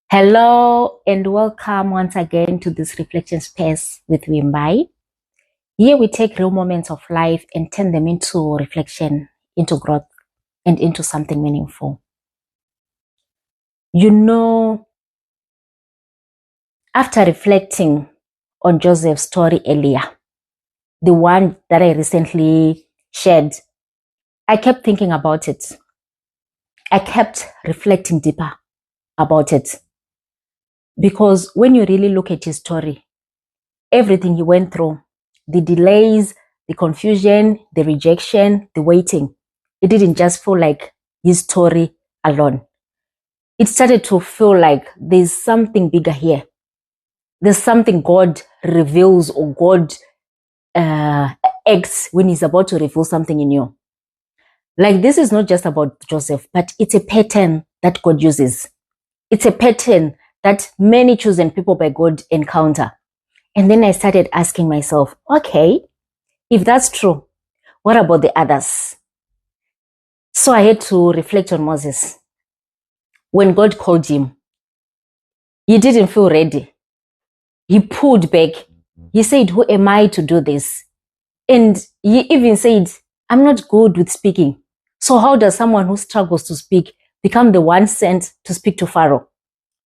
Hello and welcome once again to this reflection space with Wimbai. Here we take real moments of life and turn them into reflection, into growth, and into something meaningful. You know, after reflecting on Joseph's story earlier, the one that I recently shared, I kept thinking about it. I kept reflecting deeper about it. Because when you really look at his story, everything he went through, the delays, the confusion, the rejection, the waiting, it didn't just feel like his story alone. It started to feel like there's something bigger here. There's something God reveals or God acts when he's about to reveal something in you. Like, this is not just about Joseph, but it's a pattern that God uses. It's a pattern that many chosen people by God encounter. And then I started asking myself, okay, if that's true, what about the others? So I had to reflect on Moses. When God called him, he didn't feel ready. He pulled back. He said, who am I to do this? And he even said, I'm not good with speaking. So how does someone who struggles to speak become the one sent to speak to Pharaoh?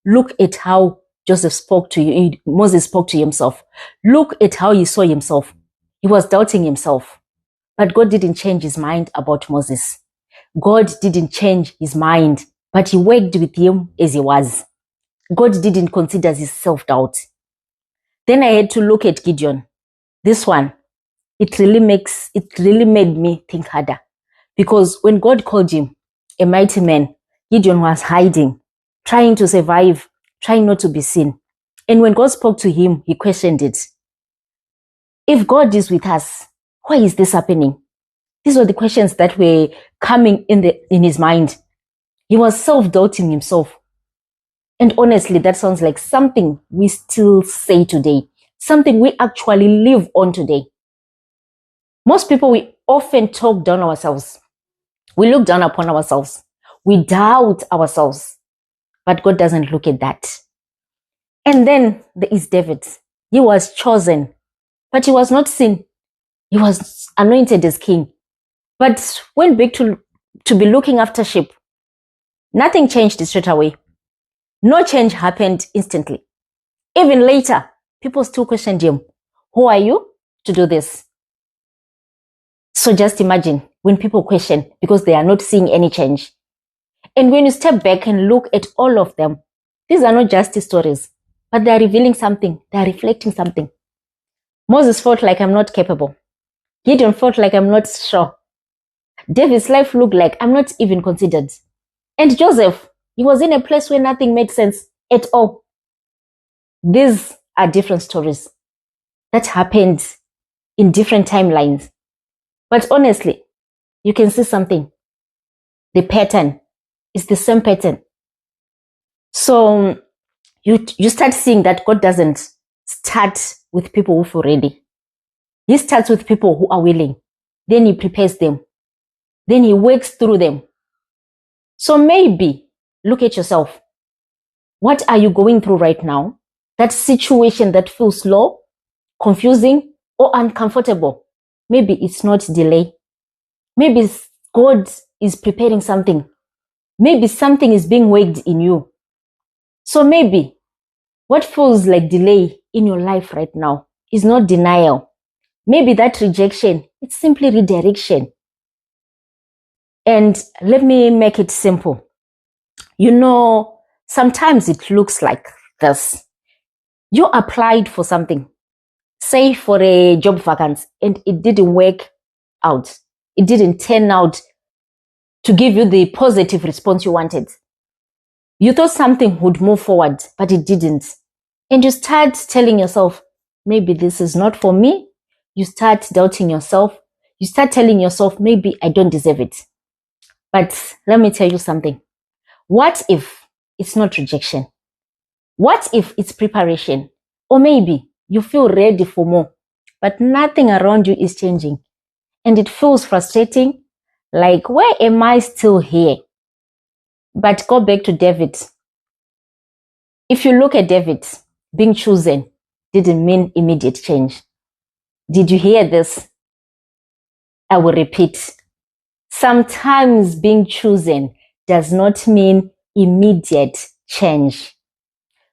Look at how Moses spoke to himself. Look at how he saw himself. He was doubting himself. But God didn't change his mind about Moses. God didn't change his mind, but he worked with him as he was. God didn't consider his self-doubt. Then I had to look at Gideon. This one, it really made me think harder. Because when God called him a mighty man, Gideon was hiding, trying to survive, trying not to be seen. And when God spoke to him, he questioned it. If God is with us, why is this happening? These were the questions that were coming in his mind. He was self-doubting himself. And honestly, that sounds like something we still say today, something we actually live on today. Most people, we often talk down ourselves. We look down upon ourselves. We doubt ourselves. But God doesn't look at that. And then there is David. He was chosen, but he was not seen. He was anointed as king, but went back to be looking after sheep. Nothing changed straight away. No change happened instantly. Even later, people still questioned him. Who are you to do this? So just imagine when people question because they are not seeing any change. And when you step back and look at all of them, these are not just stories, but they are revealing something. They are reflecting something. Moses felt like I'm not capable. Gideon felt like I'm not sure. David's life looked like I'm not even considered. And Joseph, he was in a place where nothing made sense at all. These are different stories that happened in different timelines. But honestly, you can see something. The pattern is the same pattern. So you start seeing that God doesn't start with people who feel ready. He starts with people who are willing. Then he prepares them. Then he works through them. So maybe look at yourself. What are you going through right now? That situation that feels slow, confusing, or uncomfortable. Maybe it's not delay. Maybe God is preparing something. Maybe something is being worked in you. So maybe what feels like delay in your life right now is not denial. Maybe that rejection, it's simply redirection. And let me make it simple. You know, sometimes it looks like this. You applied for something, say for a job vacancy, and it didn't work out. It didn't turn out to give you the positive response you wanted. You thought something would move forward, but it didn't. And you start telling yourself, maybe this is not for me. You start doubting yourself. You start telling yourself, maybe I don't deserve it. But let me tell you something. What if it's not rejection? What if it's preparation? Or maybe you feel ready for more, but nothing around you is changing. And it feels frustrating, like, why am I still here? But go back to David. If you look at David, being chosen didn't mean immediate change. Did you hear this? I will repeat. Sometimes being chosen does not mean immediate change.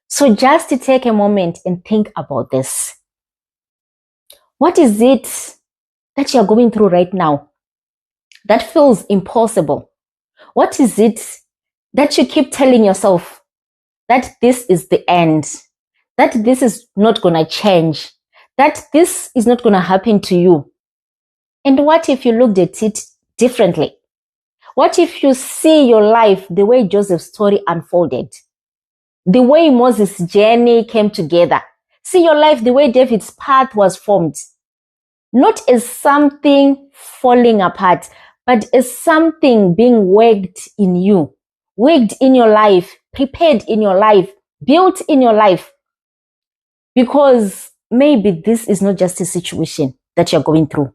So just to take a moment and think about this. What is it that you're going through right now that feels impossible? What is it that you keep telling yourself that this is the end, that this is not going to change, that this is not going to happen to you? And what if you looked at it differently? What if you see your life the way Joseph's story unfolded? The way Moses' journey came together. See your life the way David's path was formed. Not as something falling apart, but as something being worked in you, worked in your life, prepared in your life, built in your life. Because maybe this is not just a situation that you're going through.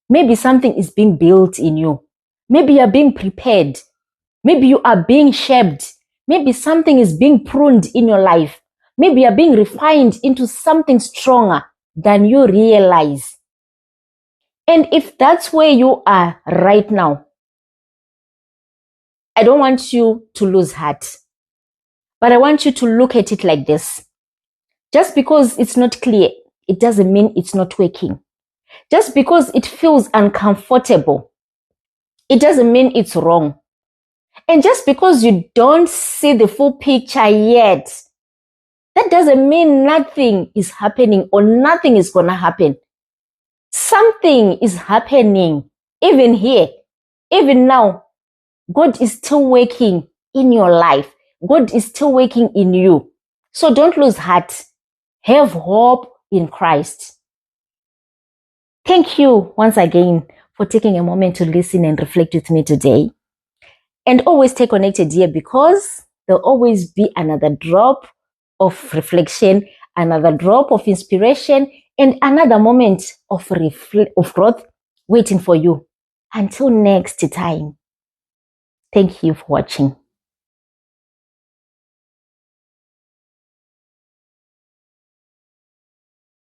Maybe something is being built in you. Maybe you're being prepared. Maybe you are being shaped. Maybe something is being pruned in your life. Maybe you're being refined into something stronger than you realize. And if that's where you are right now, I don't want you to lose heart. But I want you to look at it like this. Just because it's not clear, it doesn't mean it's not working. Just because it feels uncomfortable, it doesn't mean it's wrong. And just because you don't see the full picture yet, that doesn't mean nothing is happening or nothing is going to happen. Something is happening even here, even now. God is still working in your life. God is still working in you. So don't lose heart. Have hope in Christ. Thank you once again for taking a moment to listen and reflect with me today. And always stay connected here, because there'll always be another drop of reflection, another drop of inspiration, and another moment of growth waiting for you. Until next time, thank you for watching.